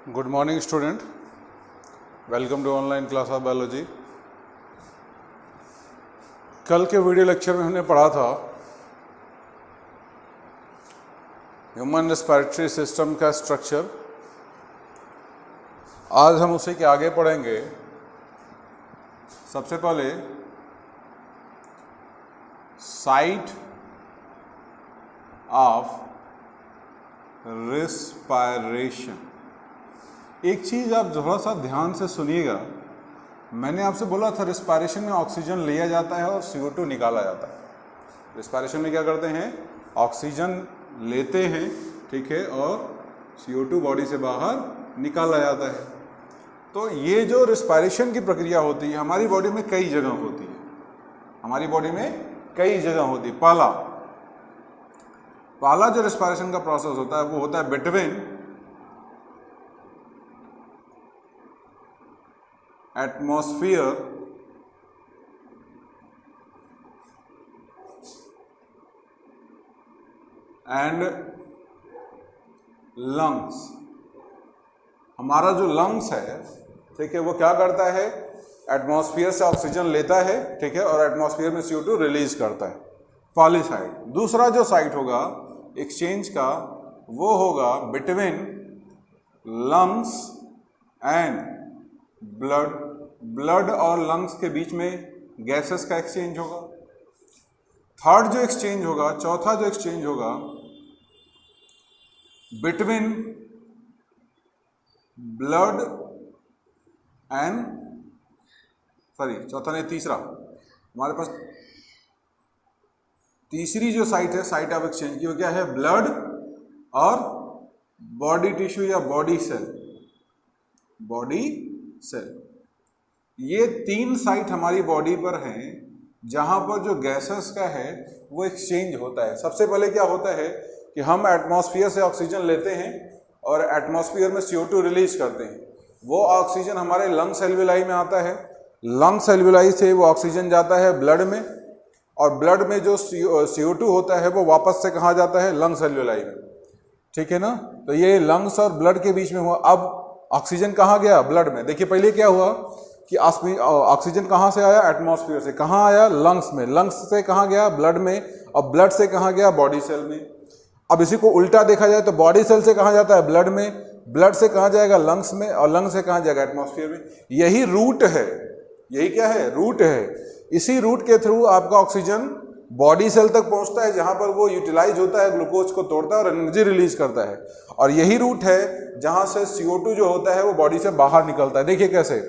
Good morning student, welcome to online class of biology. कल के video lecture में हमने पढ़ा था ह्यूमन रेस्पिरेटरी सिस्टम का स्ट्रक्चर। आज हम उसी के आगे पढ़ेंगे। सबसे पहले साइट ऑफ रेस्पिरेशन। एक चीज़ आप थोड़ा सा ध्यान से सुनिएगा। मैंने आपसे बोला था रेस्पिरेशन में ऑक्सीजन लिया जाता है और CO2 निकाला जाता है। रेस्पिरेशन में क्या करते हैं? ऑक्सीजन लेते हैं, ठीक है, और CO2 बॉडी से बाहर निकाला जाता है। तो ये जो रेस्पिरेशन की प्रक्रिया होती है हमारी बॉडी में कई जगह होती है। हमारी बॉडी में कई जगह होती है। पहला जो रेस्पिरेशन का प्रोसेस होता है वो होता है बिटवीन एटमॉस्फेयर एंड लंग्स। हमारा जो लंग्स है, ठीक है, वो क्या करता है? एटमॉस्फेयर से ऑक्सीजन लेता है, ठीक है, और एटमॉस्फेयर में CO2 रिलीज करता है। पहली साइड। दूसरा जो साइट होगा एक्सचेंज का वो होगा बिटवीन लंग्स एंड ब्लड और लंग्स के बीच में गैसेस का एक्सचेंज होगा। थर्ड जो एक्सचेंज होगा, चौथा जो एक्सचेंज होगा बिटवीन ब्लड एंड चौथा नहीं, तीसरा हमारे पास तीसरी जो साइट है, साइट ऑफ एक्सचेंज की, वो क्या है? ब्लड और बॉडी टिश्यू या बॉडी सेल। ये तीन साइट हमारी बॉडी पर हैं जहां पर जो गैसेस का है वो एक्सचेंज होता है। सबसे पहले क्या होता है कि हम एटमॉस्फेयर से ऑक्सीजन लेते हैं और एटमॉस्फेयर में CO2 रिलीज करते हैं। वो ऑक्सीजन हमारे लंग्स एल्विलाई में आता है। लंग्स एल्विलाई से वो ऑक्सीजन जाता है ब्लड में, और ब्लड में जो CO2 होता है वो वापस से कहाँ जाता है? लंग्स एल्विलाई में, ठीक है ना। तो ये लंग्स और ब्लड के बीच में हुआ। अब ऑक्सीजन कहाँ गया? ब्लड में। देखिए पहले क्या हुआ कि ऑक्सीजन कहाँ से आया? एटमॉस्फेयर से। कहाँ आया? लंग्स में। लंग्स से कहाँ गया? ब्लड में। और ब्लड से कहाँ गया? बॉडी सेल में। अब इसी को उल्टा देखा जाए तो बॉडी सेल से कहाँ जाता है? ब्लड में। ब्लड से कहाँ जाएगा? लंग्स में। और लंग्स से कहाँ जाएगा? एटमॉस्फेयर में। यही रूट है। यही क्या है? रूट है। इसी रूट के थ्रू आपका ऑक्सीजन बॉडी सेल तक पहुंचता है जहां पर वो यूटिलाइज होता है, ग्लूकोज को तोड़ता है और एनर्जी रिलीज करता है। और यही रूट है जहां से CO2 जो होता है वो बॉडी से बाहर निकलता है। देखिए कैसे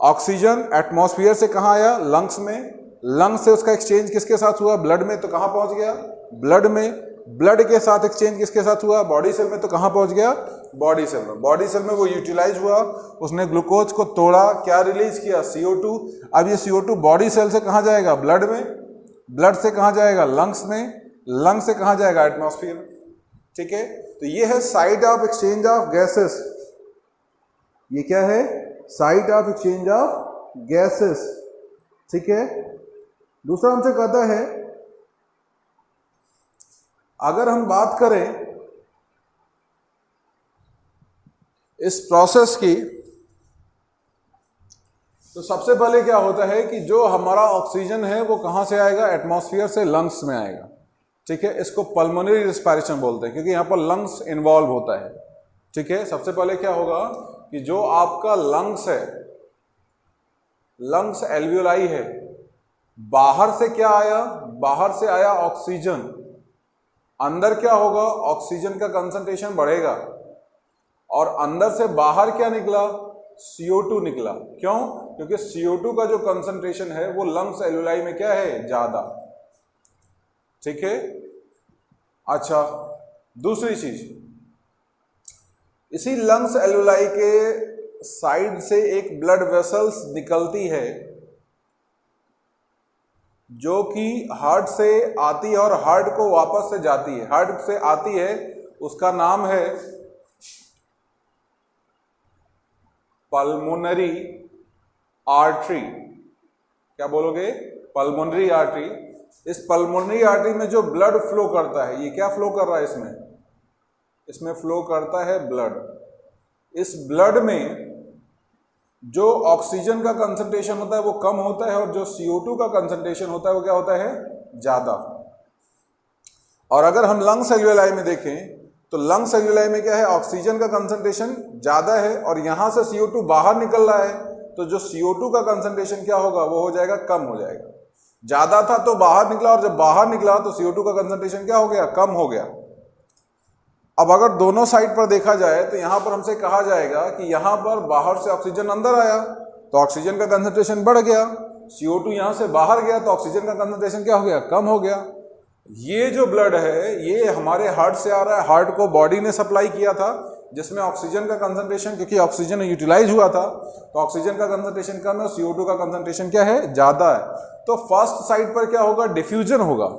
ऑक्सीजन एटमॉस्फेयर से कहाँ आया? लंग्स में। लंग्स से उसका एक्सचेंज किसके साथ हुआ? ब्लड में। तो कहाँ पहुंच गया? ब्लड में। ब्लड के साथ एक्सचेंज किसके साथ हुआ? बॉडी सेल में। तो कहाँ पहुंच गया? बॉडी सेल में। बॉडी सेल में वो यूटिलाइज हुआ, उसने ग्लूकोज को तोड़ा, क्या रिलीज किया? CO2। अब ये CO2 बॉडी सेल से कहाँ जाएगा? ब्लड में। ब्लड से कहाँ जाएगा? लंग्स में। लंग्स से कहाँ जाएगा? एटमॉस्फेयर में, ठीक है। तो ये है site of exchange of gases. ये क्या है? Site of exchange of gases, ठीक है। दूसरा हमसे कहता है अगर हम बात करें इस प्रोसेस की, तो सबसे पहले क्या होता है कि जो हमारा ऑक्सीजन है वो कहाँ से आएगा? एटमॉस्फेयर से लंग्स में आएगा, ठीक है। इसको पल्मोनरी रेस्पिरेशन बोलते हैं क्योंकि यहाँ पर लंग्स इन्वॉल्व होता है, ठीक है। सबसे पहले क्या होगा कि जो आपका लंग्स है, लंग्स एल्वियोलाई है, बाहर से क्या आया? बाहर से आया ऑक्सीजन। अंदर क्या होगा? ऑक्सीजन का कंसंट्रेशन बढ़ेगा और अंदर से बाहर क्या निकला? CO2 निकला। क्यों? क्योंकि CO2 का जो कंसंट्रेशन है वो लंग्स एल्वियोलाई में क्या है? ज्यादा, ठीक है। अच्छा, दूसरी चीज, इसी लंग्स एल्वियोलाई के साइड से एक ब्लड वेसल्स निकलती है जो कि हार्ट से आती है और हार्ट को वापस से जाती है। हार्ट से आती है, उसका नाम है पल्मोनरी आर्टरी। क्या बोलोगे? Pulmonary artery. इस पल्मोनरी आर्टरी में जो ब्लड फ्लो करता है, ये क्या फ्लो कर रहा है? इसमें फ्लो करता है ब्लड। इस ब्लड में जो ऑक्सीजन का कंसंट्रेशन होता है वो कम होता है और जो CO2 का कंसंट्रेशन होता है वो क्या होता है, ज़्यादा। और अगर हम लंग्स एल्वियोलाई में देखें तो लंग्स एल्वियोलाई में क्या है, ऑक्सीजन का कंसंट्रेशन ज़्यादा है और यहाँ से CO2 बाहर निकल रहा है, तो जो CO2 का कंसंट्रेशन क्या होगा, वो हो जाएगा, कम हो जाएगा। ज़्यादा था तो बाहर निकला और जब बाहर निकला तो CO2 का कंसंट्रेशन क्या हो गया, कम हो गया। अब अगर दोनों साइड पर देखा जाए तो यहाँ पर हमसे कहा जाएगा कि यहाँ पर बाहर से ऑक्सीजन अंदर आया तो ऑक्सीजन का कंसंट्रेशन बढ़ गया, CO2 यहाँ से बाहर गया तो ऑक्सीजन का कंसंट्रेशन क्या हो गया, कम हो गया। ये जो ब्लड है ये हमारे हार्ट से आ रहा है, हार्ट को बॉडी ने सप्लाई किया था जिसमें ऑक्सीजन का कंसंट्रेशन, क्योंकि ऑक्सीजन यूटिलाइज हुआ था तो ऑक्सीजन का कंसंट्रेशन कम है, CO2 का कंसंट्रेशन क्या है, ज़्यादा है। तो फर्स्ट साइड पर क्या होगा, डिफ्यूजन होगा।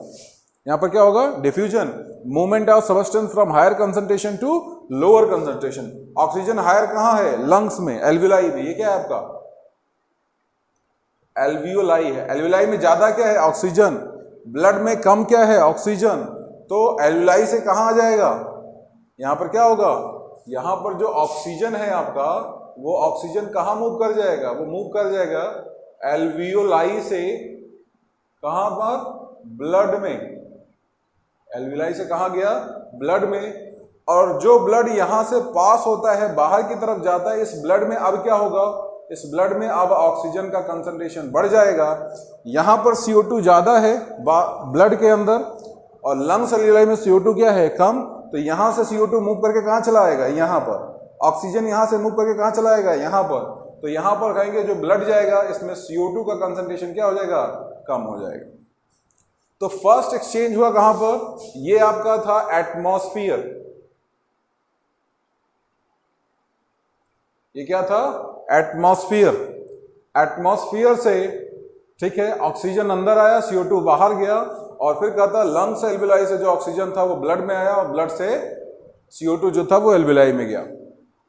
यहाँ पर क्या होगा, diffusion, movement of substance from higher concentration to lower concentration. Oxygen higher कहाँ है, लंग्स में, एल्वियोलाई में। ये क्या है आपका, एल्वियोलाई है। एल्वियोलाई में ज्यादा क्या है, ऑक्सीजन, ब्लड में कम क्या है, ऑक्सीजन। तो एल्वियोलाई से कहाँ आ जाएगा, यहाँ पर क्या होगा, यहाँ पर जो ऑक्सीजन है आपका वो ऑक्सीजन कहाँ मूव कर जाएगा, वो मूव कर जाएगा एल्वियोलाई से कहाँ पर, ब्लड में। एल्वियोलाई से कहाँ गया, ब्लड में। और जो ब्लड यहाँ से पास होता है बाहर की तरफ जाता है, इस ब्लड में अब क्या होगा, इस ब्लड में अब ऑक्सीजन का कंसंट्रेशन बढ़ जाएगा। यहाँ पर CO2 ज़्यादा है ब्लड के अंदर और लंग्स एल्वियोलाई में CO2 क्या है, कम। तो यहाँ से CO2 मूव करके कहाँ चला आएगा, यहाँ पर। ऑक्सीजन यहाँ से मूव करके कहाँ चला आएगा, यहाँ पर। तो यहाँ पर कहेंगे जो ब्लड जाएगा इसमें CO2 का कंसंट्रेशन क्या हो जाएगा, कम हो जाएगा। तो फर्स्ट एक्सचेंज हुआ कहां पर, ये आपका था एटमॉस्फेयर। ये क्या था, एटमॉस्फेयर। एटमॉस्फेयर से, ठीक है, ऑक्सीजन अंदर आया, CO2 बाहर गया और फिर क्या था, लंग्स एल्वियोलाई से जो ऑक्सीजन था वो ब्लड में आया और ब्लड से CO2 जो था वो एल्वियोलाई में गया।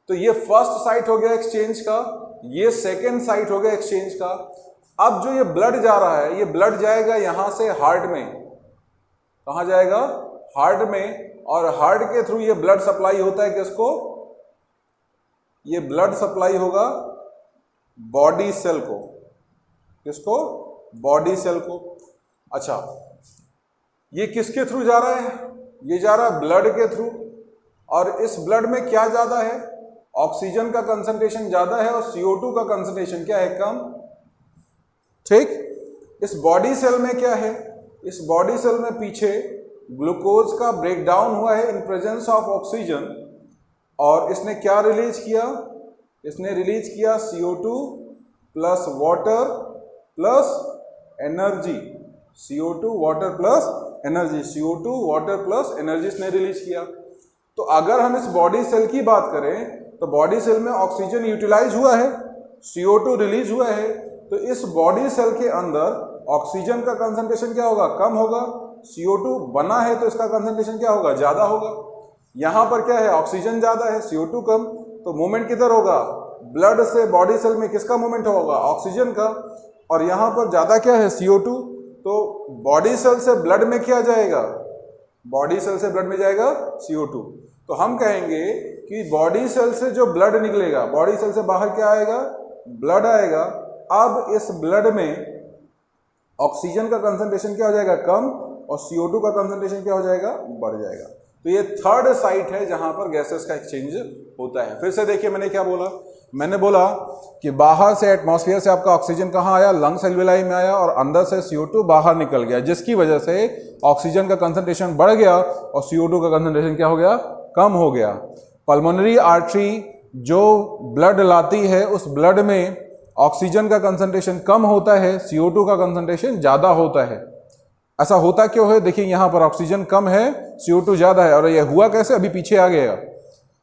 तो ये फर्स्ट साइट हो गया एक्सचेंज का, ये सेकेंड साइट हो गया एक्सचेंज का। अब जो ये ब्लड जा रहा है, ये ब्लड जाएगा यहां से हार्ट में। कहां जाएगा, हार्ट में। और हार्ट के थ्रू ये ब्लड सप्लाई होता है किसको, ये ब्लड सप्लाई होगा बॉडी सेल को। किसको, बॉडी सेल को। अच्छा, ये किसके थ्रू जा रहा है, ये जा रहा है ब्लड के थ्रू। और इस ब्लड में क्या ज्यादा है, ऑक्सीजन का कंसंट्रेशन ज्यादा है और CO2 का कंसंट्रेशन क्या है, कम। ठीक। इस बॉडी सेल में क्या है, इस बॉडी सेल में पीछे ग्लूकोज का ब्रेकडाउन हुआ है इन प्रेजेंस ऑफ ऑक्सीजन और इसने क्या रिलीज किया, इसने रिलीज किया CO2 plus water plus energy. CO2 water plus energy, CO2 water plus energy इसने रिलीज किया। तो अगर हम इस बॉडी सेल की बात करें तो बॉडी सेल में ऑक्सीजन यूटिलाइज हुआ है, CO2 रिलीज हुआ है, तो इस बॉडी सेल के अंदर ऑक्सीजन का कंसंट्रेशन क्या होगा, कम होगा। CO2 बना है तो इसका कंसंट्रेशन क्या होगा, ज्यादा होगा। यहाँ पर क्या है, ऑक्सीजन ज्यादा है, CO2 कम, तो मूवमेंट किधर होगा, ब्लड से बॉडी सेल में किसका मूवमेंट होगा, ऑक्सीजन का। और यहाँ पर ज्यादा क्या है, CO2, तो बॉडी सेल से ब्लड में क्या जाएगा, बॉडी सेल से ब्लड में जाएगा CO2। तो हम कहेंगे कि बॉडी सेल से जो ब्लड निकलेगा, बॉडी सेल से बाहर क्या आएगा, ब्लड आएगा। अब इस ब्लड में ऑक्सीजन का कंसंट्रेशन क्या हो जाएगा, कम, और CO2 का कंसंट्रेशन क्या हो जाएगा, बढ़ जाएगा। तो ये थर्ड साइट है जहां पर गैसेस का एक्सचेंज होता है। फिर से देखिए मैंने क्या बोला, मैंने बोला कि बाहर से एटमॉस्फेयर से आपका ऑक्सीजन कहाँ आया, लंग्स एल्वियोलाई में आया और अंदर से CO2 बाहर निकल गया, जिसकी वजह से ऑक्सीजन का कंसंट्रेशन बढ़ गया और CO2 का कंसंट्रेशन क्या हो गया, कम हो गया। पल्मोनरी आर्टरी जो ब्लड लाती है, उस ब्लड में ऑक्सीजन का कंसंट्रेशन कम होता है, CO2 का कंसंट्रेशन ज़्यादा होता है। ऐसा होता क्यों है, देखिए यहाँ पर ऑक्सीजन कम है, CO2 ज़्यादा है। और यह हुआ कैसे, अभी पीछे आ गया।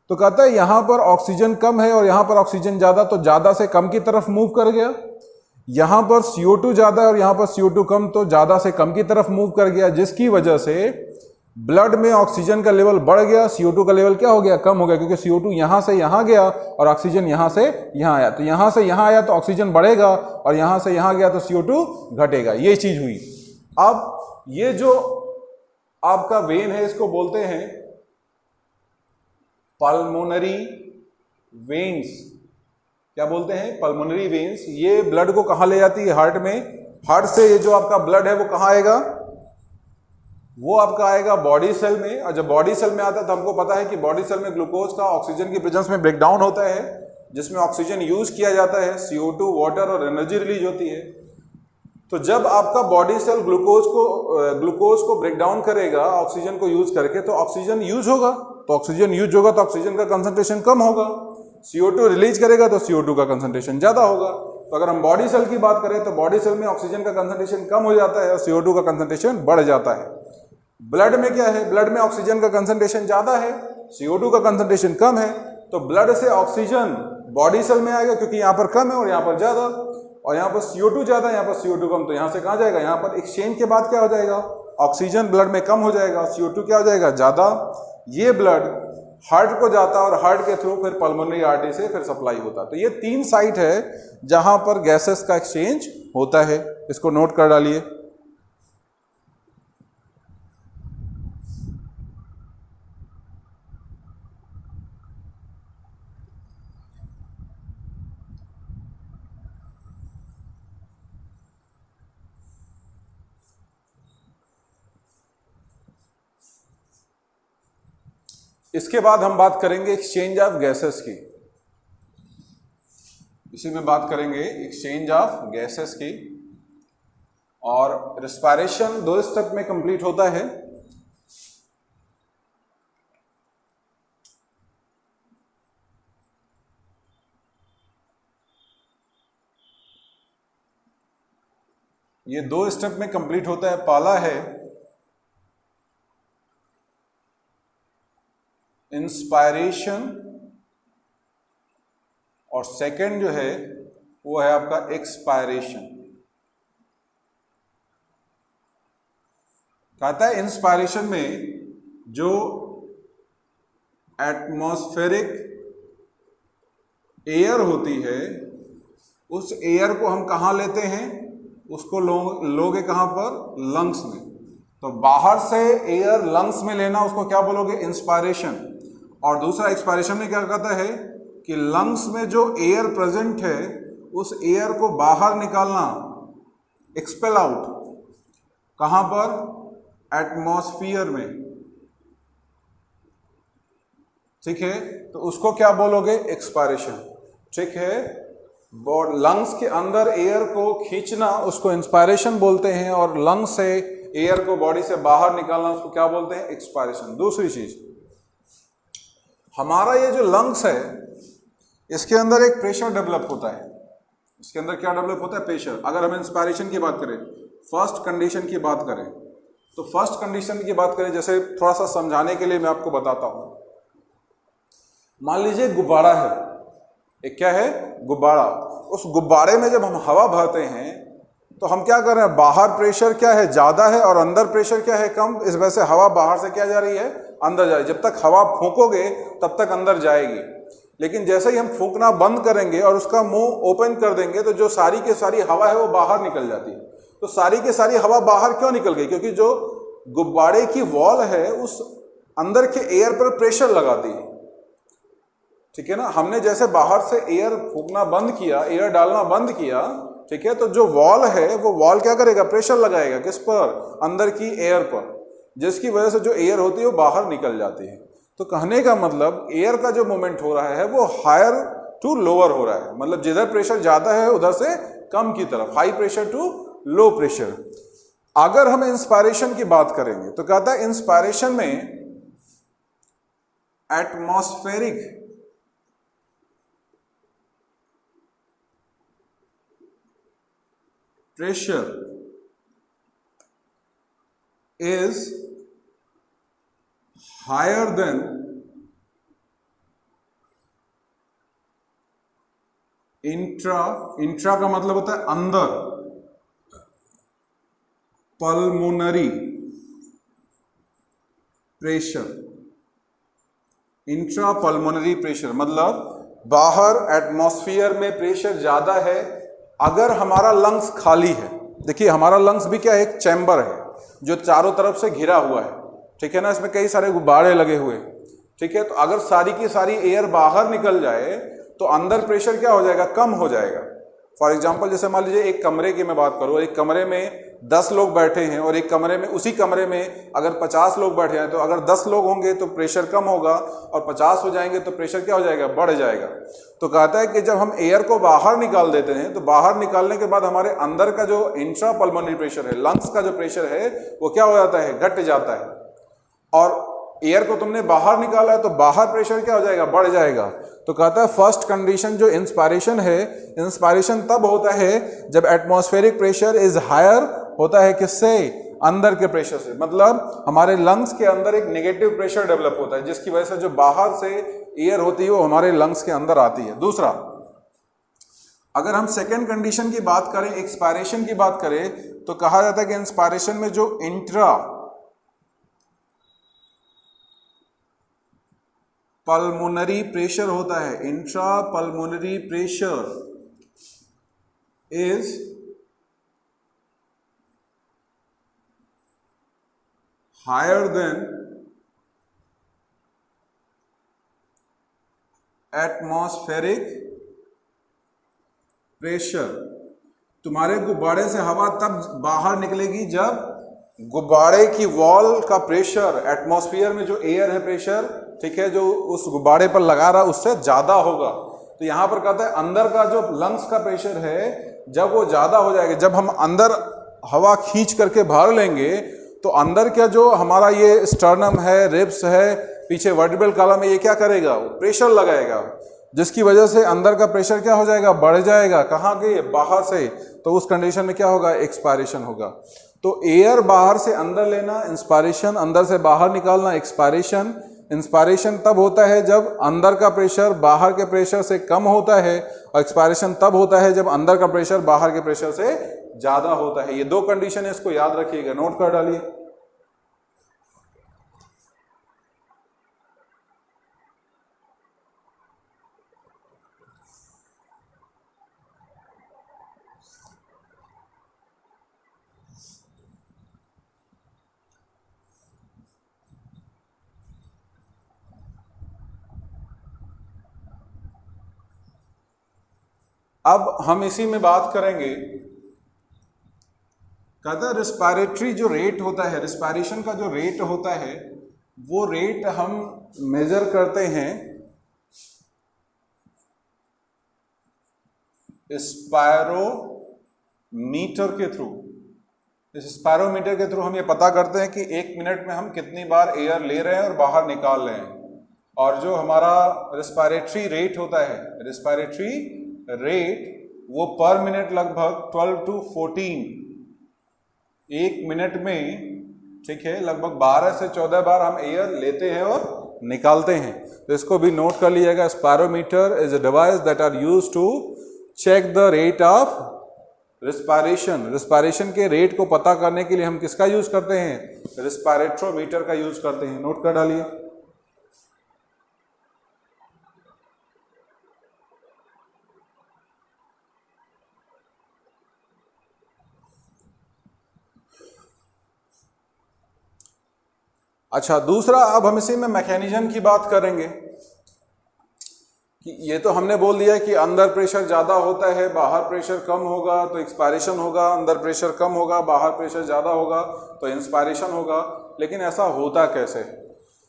तो कहता है यहाँ पर ऑक्सीजन कम है और यहाँ पर ऑक्सीजन ज़्यादा, तो ज़्यादा से कम की तरफ मूव कर गया। यहाँ पर CO2 ज़्यादा है और यहाँ पर CO2 कम, तो ज़्यादा से कम की तरफ मूव कर गया, जिसकी वजह से ब्लड में ऑक्सीजन का लेवल बढ़ गया, CO2 का लेवल क्या हो गया, कम हो गया, क्योंकि CO2 यहाँ से यहाँ गया और ऑक्सीजन यहाँ से यहाँ आया। तो यहाँ से यहाँ आया तो ऑक्सीजन बढ़ेगा और यहाँ से यहाँ गया तो CO2 घटेगा। ये चीज हुई। अब ये जो आपका वेन है इसको बोलते हैं पल्मोनरी वेन्स, क्या बोलते हैं, पल्मोनरी वेन्स, ये ब्लड को कहाँ ले जाती है, हार्ट में। हार्ट से ये जो आपका ब्लड है वो कहाँ आएगा, वो आपका आएगा बॉडी सेल में। और जब बॉडी सेल में आता है तो हमको पता है कि बॉडी सेल में ग्लूकोज का ऑक्सीजन की प्रेजेंस में ब्रेकडाउन होता है, जिसमें ऑक्सीजन यूज किया जाता है, CO2, वाटर और एनर्जी रिलीज होती है। तो जब आपका बॉडी सेल ग्लूकोज को ब्रेक डाउन करेगा ऑक्सीजन को यूज करके, तो ऑक्सीजन यूज होगा, तो ऑक्सीजन का कंसंट्रेशन कम होगा। CO2 रिलीज करेगा तो CO2 का कंसंट्रेशन ज्यादा होगा। तो अगर हम बॉडी सेल की बात करें तो बॉडी सेल में ऑक्सीजन का कंसंट्रेशन कम हो जाता है और CO2 का कंसंट्रेशन बढ़ जाता है। ब्लड में क्या है, ब्लड में ऑक्सीजन का कंसंट्रेशन ज्यादा है, CO2 का कंसंट्रेशन कम है, तो ब्लड से ऑक्सीजन बॉडी सेल में आएगा क्योंकि यहाँ पर कम है और यहाँ पर ज्यादा, और यहाँ पर CO2 ज्यादा है, यहाँ पर CO2 कम, तो यहाँ से कहाँ जाएगा, यहाँ पर एक्सचेंज के बाद क्या हो जाएगा, ऑक्सीजन ब्लड में कम हो जाएगा, CO2 क्या हो जाएगा, ज्यादा। ये ब्लड हार्ट को जाता है और हार्ट के थ्रू फिर पल्मोनरी आर्टरी से फिर सप्लाई होता है। तो ये 3 साइट है जहां पर गैसेस का एक्सचेंज होता है, इसको नोट कर डालिए। इसके बाद हम बात करेंगे एक्सचेंज ऑफ गैसेस की, इसी में बात करेंगे एक्सचेंज ऑफ गैसेस की। और रेस्पिरेशन 2 स्टेप में कंप्लीट होता है। ये 2 स्टेप में कंप्लीट होता है। पहला है इंस्पायरेशन और सेकंड जो है वो है आपका एक्सपायरेशन। कहता है इंस्पायरेशन में जो एटमॉस्फेरिक एयर होती है उस एयर को हम कहाँ लेते हैं, उसको लोगे कहाँ पर, लंग्स में। तो बाहर से एयर लंग्स में लेना उसको क्या बोलोगे, इंस्पायरेशन। और दूसरा एक्सपायरेशन में क्या कहता है कि लंग्स में जो एयर प्रेजेंट है उस एयर को बाहर निकालना, एक्सपेल आउट, कहां पर, एटमॉस्फियर में। ठीक है, तो उसको क्या बोलोगे, एक्सपायरेशन। ठीक है, लंग्स के अंदर एयर को खींचना उसको इंस्पायरेशन बोलते हैं, और लंग्स से एयर को बॉडी से बाहर निकालना उसको क्या बोलते हैं, एक्सपायरेशन। दूसरी चीज, हमारा ये जो लंग्स है इसके अंदर एक प्रेशर डेवलप होता है। इसके अंदर क्या डेवलप होता है, प्रेशर। अगर हम इंस्पायरेशन की बात करें, फर्स्ट कंडीशन की बात करें, तो फर्स्ट कंडीशन की बात करें, जैसे थोड़ा सा समझाने के लिए मैं आपको बताता हूं। मान लीजिए गुब्बारा है, एक क्या है, गुब्बारा। उस गुब्बारे में जब हम हवा भरते हैं तो हम क्या कर रहे हैं, बाहर प्रेशर क्या है, ज्यादा है, और अंदर प्रेशर क्या है, कम। इस वजह से हवा बाहर से क्या जा रही है, अंदर जा रही है। जब तक हवा फूंकोगे तब तक अंदर जाएगी, लेकिन जैसे ही हम फूंकना बंद करेंगे और उसका मुंह ओपन कर देंगे तो जो सारी की सारी हवा है वो बाहर निकल जाती है। तो सारी की सारी हवा बाहर क्यों निकल गई, क्योंकि जो गुब्बारे की वॉल है उस अंदर के एयर पर प्रेशर लगाती है। ठीक है ना, हमने जैसे बाहर से एयर फूंकना बंद किया, एयर डालना बंद किया, ठीक है, तो जो वॉल है वो वॉल क्या करेगा, प्रेशर लगाएगा, किस पर, अंदर की एयर पर, जिसकी वजह से जो एयर होती है वो बाहर निकल जाती है। तो कहने का मतलब एयर का जो मूवमेंट हो रहा है वो हायर टू लोअर हो रहा है, मतलब जिधर प्रेशर ज्यादा है उधर से कम की तरफ, high pressure to low pressure. अगर हम इंस्पायरेशन की बात करेंगे तो कहता है इंस्पायरेशन में atmospheric pressure is higher than intra का मतलब होता है अंदर, pulmonary pressure. Intra pulmonary pressure मतलब बाहर एटमॉस्फेयर में प्रेशर ज्यादा है अगर हमारा लंग्स खाली है। देखिए हमारा लंग्स भी क्या है, एक चैम्बर है जो चारों तरफ से घिरा हुआ है, ठीक है ना, इसमें कई सारे गुब्बारे लगे हुए। ठीक है। तो अगर सारी की सारी एयर बाहर निकल जाए तो अंदर प्रेशर क्या हो जाएगा, कम हो जाएगा। फॉर एग्जाम्पल जैसे मान लीजिए एक कमरे की मैं बात करूँ, एक कमरे में 10 लोग बैठे हैं और एक कमरे में, उसी कमरे में अगर 50 लोग बैठे हैं, तो अगर 10 लोग होंगे तो प्रेशर कम होगा और 50 हो जाएंगे तो प्रेशर क्या हो जाएगा, बढ़ जाएगा। तो कहता है कि जब हम एयर को बाहर निकाल देते हैं तो बाहर निकालने के बाद हमारे अंदर का जो इंट्रा पल्मोनरी प्रेशर है, लंग्स का जो प्रेशर है, वो क्या हो जाता है, घट जाता है। और एयर को तुमने बाहर निकाला है तो बाहर प्रेशर क्या हो जाएगा, बढ़ जाएगा। तो कहता है फर्स्ट कंडीशन जो इंस्पायरेशन है, इंस्पायरेशन तब होता है जब एटमॉस्फेरिक प्रेशर इज हायर होता है, किससे, अंदर के प्रेशर से। मतलब हमारे लंग्स के अंदर एक नेगेटिव प्रेशर डेवलप होता है जिसकी वजह से जो बाहर से एयर होती है वो हमारे लंग्स के अंदर आती है। दूसरा, अगर हम सेकेंड कंडीशन की बात करें, एक्सपायरेशन की बात करें, तो कहा जाता है कि इंस्पायरेशन में जो इंट्रा पल्मोनरी प्रेशर होता है, intra pulmonary pressure is higher than atmospheric pressure. तुम्हारे गुब्बारे से हवा तब बाहर निकलेगी जब गुब्बारे की वॉल का प्रेशर, एटमॉस्फेयर में जो एयर है प्रेशर, ठीक है, जो उस गुब्बारे पर लगा रहा उससे ज्यादा होगा। तो यहां पर कहता है अंदर का जो लंग्स का प्रेशर है जब वो ज्यादा हो जाएगा, जब हम अंदर हवा खींच करके भर लेंगे तो अंदर का जो हमारा ये स्टर्नम है, रिब्स है, पीछे वर्टिब्रल कॉलम है, ये क्या करेगा, वो प्रेशर लगाएगा, जिसकी वजह से अंदर का प्रेशर क्या हो जाएगा, बढ़ जाएगा। कहाँ के, बाहर से। तो उस कंडीशन में क्या होगा, एक्सपायरेशन होगा। तो एयर बाहर से अंदर लेना इंस्पायरेशन, अंदर से बाहर निकालना एक्सपायरेशन। इंस्पायरेशन तब होता है जब अंदर का प्रेशर बाहर के प्रेशर से कम होता है, और एक्सपायरेशन तब होता है जब अंदर का प्रेशर बाहर के प्रेशर से ज्यादा होता है। ये दो कंडीशन है, इसको याद रखिएगा, नोट कर डालिए। अब हम इसी में बात करेंगे, कहता है रिस्पायरेटरी जो रेट होता है, रिस्पायरेशन का जो रेट होता है, वो रेट हम मेजर करते हैं स्पायरोमीटर के थ्रू। इस स्पायरोमीटर के थ्रू हम ये पता करते हैं कि 1 मिनट में हम कितनी बार एयर ले रहे हैं और बाहर निकाल रहे हैं। और जो हमारा रिस्पायरेटरी रेट होता है, रिस्पायरेटरी रेट, वो पर मिनट लगभग 12 to 14, 1 मिनट में, ठीक है, लगभग 12 से 14 बार हम एयर लेते हैं और निकालते हैं। तो इसको भी नोट कर लीजिएगा। Spirometer is a device that are used to check the rate of respiration. Respiration के रेट को पता करने के लिए हम किसका यूज करते हैं, रिस्पायरेट्रोमीटर का यूज करते हैं। नोट कर डालिए। अच्छा, दूसरा, अब हम इसी में मैकेनिज्म की बात करेंगे कि ये तो हमने बोल दिया कि अंदर प्रेशर ज़्यादा होता है, बाहर प्रेशर कम होगा तो एक्सपायरेशन होगा, अंदर प्रेशर कम होगा, बाहर प्रेशर ज़्यादा होगा तो इंस्पायरेशन होगा। लेकिन ऐसा होता कैसे,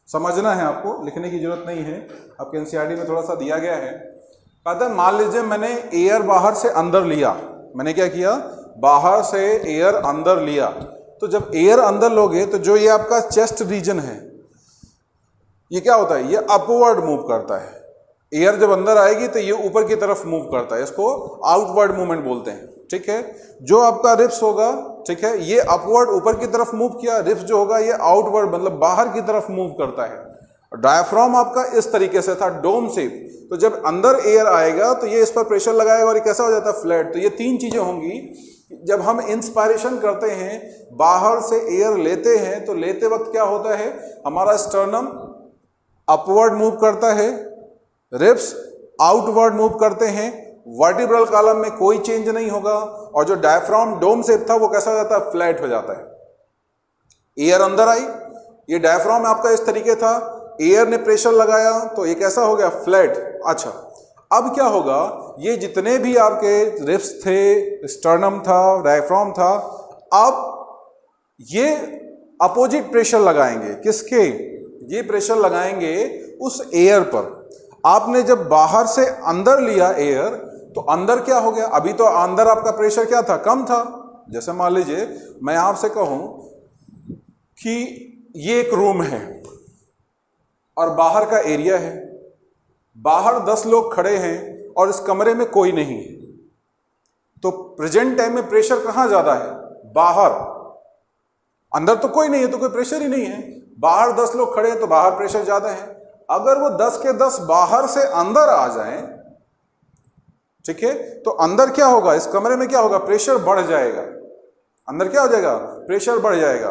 समझना है आपको, लिखने की जरूरत नहीं है, आपके एनसीईआरटी में थोड़ा सा दिया गया है। कहता है मान लीजिए मैंने एयर बाहर से अंदर लिया, मैंने क्या किया, बाहर से एयर अंदर लिया। तो जब एयर अंदर लोगे तो जो ये आपका चेस्ट रीजन है, ये क्या होता है, ये अपवर्ड मूव करता है। एयर जब अंदर आएगी तो ये ऊपर की तरफ मूव करता है, इसको आउटवर्ड मूवमेंट बोलते हैं, ठीक है। जो आपका रिब्स होगा, ठीक है, ये अपवर्ड ऊपर की तरफ मूव किया, रिब्स जो होगा ये आउटवर्ड मतलब बाहर की तरफ मूव करता है। डायफ्राम आपका इस तरीके से था, डोम शेप। तो जब अंदर एयर आएगा तो ये इस पर प्रेशर लगाएगा और ये कैसा हो जाता है, फ्लैट। तो ये 3 चीजें होंगी। जब हम इंस्पायरेशन करते हैं, बाहर से एयर लेते हैं, तो लेते वक्त क्या होता है, हमारा स्टर्नम अपवर्ड मूव करता है, रिब्स आउटवर्ड मूव करते हैं, वर्टिब्रल कॉलम में कोई चेंज नहीं होगा, और जो डायफ्राम डोम शेप था वो कैसा हो जाता है, फ्लैट हो जाता है। एयर अंदर आई, ये डायफ्राम आपका इस तरीके था, एयर ने प्रेशर लगाया तो एक ऐसा हो गया फ्लैट। अच्छा, अब क्या होगा, ये जितने भी आपके रिब्स थे, स्टर्नम था, डायफ्राम था, अब ये अपोजिट प्रेशर लगाएंगे। किसके? ये प्रेशर लगाएंगे उस एयर पर। आपने जब बाहर से अंदर लिया एयर तो अंदर क्या हो गया, अभी तो अंदर आपका प्रेशर क्या था, कम था। जैसे मान लीजिए मैं आपसे कहूं कि ये एक रूम है और बाहर का एरिया है, बाहर 10 लोग खड़े हैं और इस कमरे में कोई नहीं है, तो प्रेजेंट टाइम में प्रेशर कहां ज्यादा है? बाहर। अंदर तो कोई नहीं है तो कोई प्रेशर ही नहीं है। बाहर 10 लोग खड़े हैं तो बाहर प्रेशर ज्यादा है। अगर वो 10 के 10 बाहर से अंदर आ जाएं, ठीक है, तो अंदर क्या होगा, इस कमरे में क्या होगा, प्रेशर बढ़ जाएगा। अंदर क्या हो जाएगा, प्रेशर बढ़ जाएगा।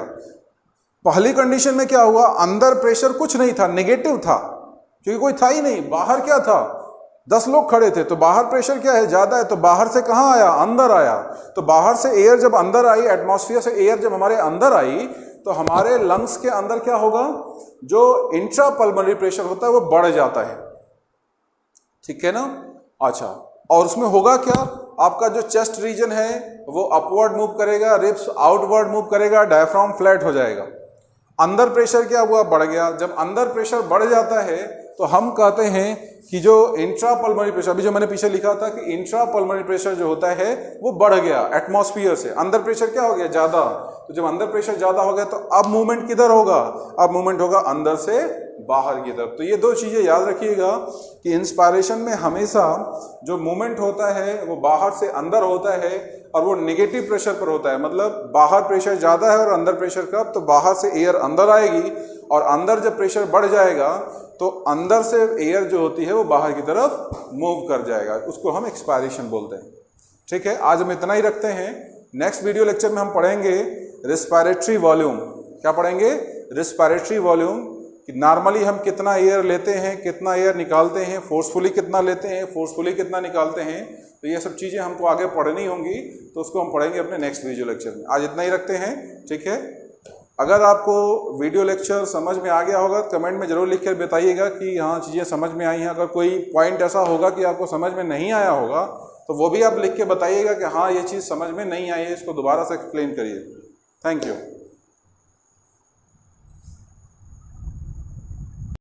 पहली कंडीशन में क्या हुआ, अंदर प्रेशर कुछ नहीं था, नेगेटिव था, क्योंकि कोई था ही नहीं। बाहर क्या था, 10 लोग खड़े थे, तो बाहर प्रेशर क्या है, ज्यादा है, तो बाहर से कहां आया, अंदर आया। तो बाहर से एयर जब अंदर आई, एटमॉस्फेयर से एयर जब हमारे अंदर आई, तो हमारे लंग्स के अंदर क्या होगा, जो इंट्रा पल्मोनरी प्रेशर होता है वो बढ़ जाता है। ठीक है ना। अच्छा, और उसमें होगा क्या, आपका जो चेस्ट रीजन है वो अपवर्ड मूव करेगा, रिब्स आउटवर्ड मूव करेगा, डायफ्राम फ्लैट हो जाएगा। अंदर प्रेशर क्या हुआ, बढ़ गया। जब अंदर प्रेशर बढ़ जाता है तो हम कहते हैं कि जो इंट्रा पल्मोनरी प्रेशर, अभी जो मैंने पीछे लिखा था कि इंट्रा पल्मोनरी प्रेशर जो होता है वो बढ़ गया एटमॉस्फेयर से। अंदर प्रेशर क्या हो गया, ज्यादा। तो जब अंदर प्रेशर ज्यादा हो गया तो अब मूवमेंट किधर होगा, अब मूवमेंट होगा अंदर से बाहर की तरफ। तो ये दो चीजें याद रखिएगा कि इंस्पायरेशन में हमेशा जो मूवमेंट होता है वो बाहर से अंदर होता है और वो नेगेटिव प्रेशर पर होता है। मतलब बाहर प्रेशर ज्यादा है और अंदर प्रेशर कम, तो बाहर से एयर अंदर आएगी और अंदर जब प्रेशर बढ़ जाएगा तो अंदर से एयर जो होती है वो बाहर की तरफ मूव कर जाएगा, उसको हम एक्सपायरेशन बोलते हैं। ठीक है, आज हम इतना ही रखते हैं। नेक्स्ट वीडियो लेक्चर में हम पढ़ेंगे रिस्पायरेटरी वॉल्यूम। क्या पढ़ेंगे, रिस्पायरेटरी वॉल्यूम, कि नॉर्मली हम कितना एयर लेते हैं, कितना एयर निकालते हैं, फोर्सफुली कितना लेते हैं, फोर्सफुली कितना निकालते हैं। तो ये सब चीज़ें हमको आगे पढ़नी होंगी, तो उसको हम पढ़ेंगे अपने नेक्स्ट वीडियो लेक्चर में। आज इतना ही रखते हैं, ठीक है। अगर आपको वीडियो लेक्चर समझ में आ गया होगा तो कमेंट में ज़रूर लिख कर बताइएगा कि हाँ चीज़ें समझ में आई हैं। अगर कोई पॉइंट ऐसा होगा कि आपको समझ में नहीं आया होगा तो वो भी आप लिख के बताइएगा कि हाँ ये चीज़ समझ में नहीं आई है, इसको दोबारा से एक्सप्लेन करिए। Thank you.